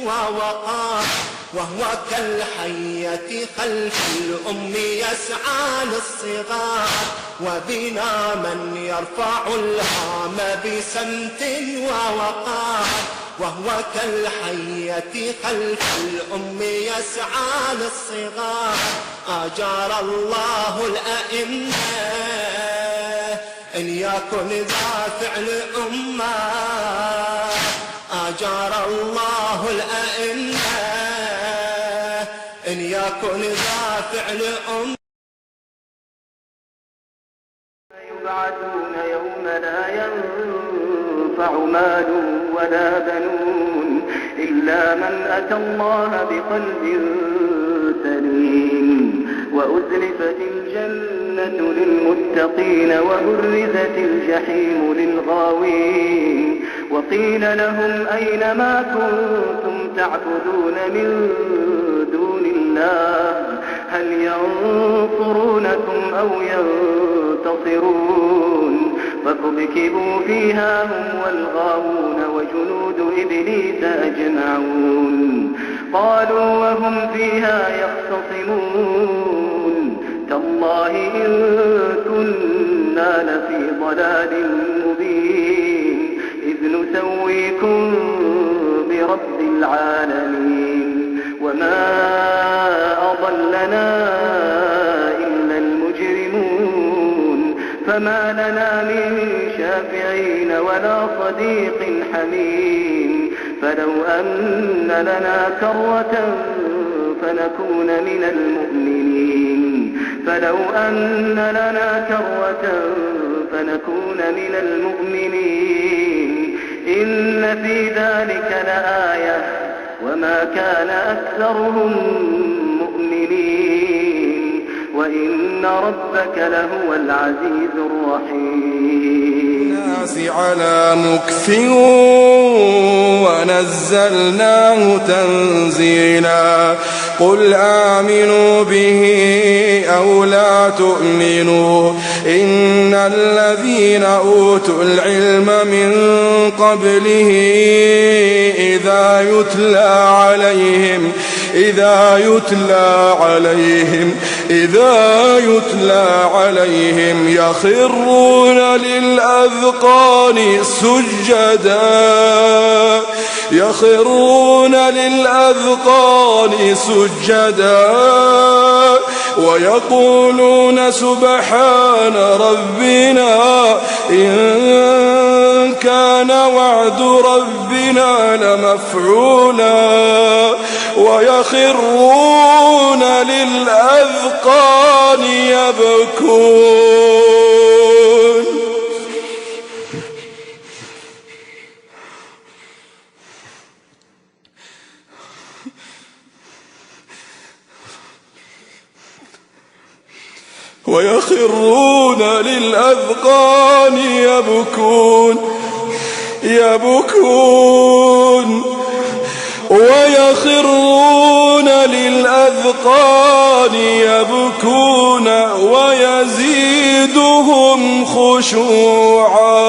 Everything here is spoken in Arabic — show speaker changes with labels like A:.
A: ووقار، وهو كالحية خلف الأم يسعى للصغار، وبنا من يرفع الهام بسمت ووقار، وهو كالحية خلف الأم يسعى للصغار. أجار الله الأئمة إن يكن ذا فعل أمة، أجار الله الأئمة إن يكن ذا فعل أمة.
B: يبعثون يوم لا ينفع مال ولا بنون إلا من أتى الله بقلب سليم. وأزلفت الجنة للمتقين وبرزت الجحيم للغاوين. وقيل لهم أين ما كنتم تعبدون من دون الله هل ينصرونكم أو ينتصرون. فكبكبوا فيها هم والغاوون وجنود إبليس أجمعون. قالوا وهم فيها يختصمون تالله إن كنا لفي ضلال مبين إذ نسويكم برب العالمين. وما أضلنا إلا المجرمون فما لنا من شافعين ولا صديق حميم. فلو أن لنا كرة فنكون من المؤمنين فلو أن لنا كرة فنكون من المؤمنين إن في ذلك لآية وما كان أكثرهم مؤمنين وإن ربك لهو العزيز الرحيم.
C: الناس على مكث ونزلناه تنزيلا. قل آمنوا به أو لا تؤمنوا إن الذين أوتوا العلم من قبله إذا يتلى عليهم يخرون للأذقان سجدا ويقولون سبحان ربنا إن كان وعد ربنا لمفعولا ويخرون للأذقان يبكون. ويخرون للأذقان يبكون ويخرون للأذقان يبكون ويزيدهم خشوعا.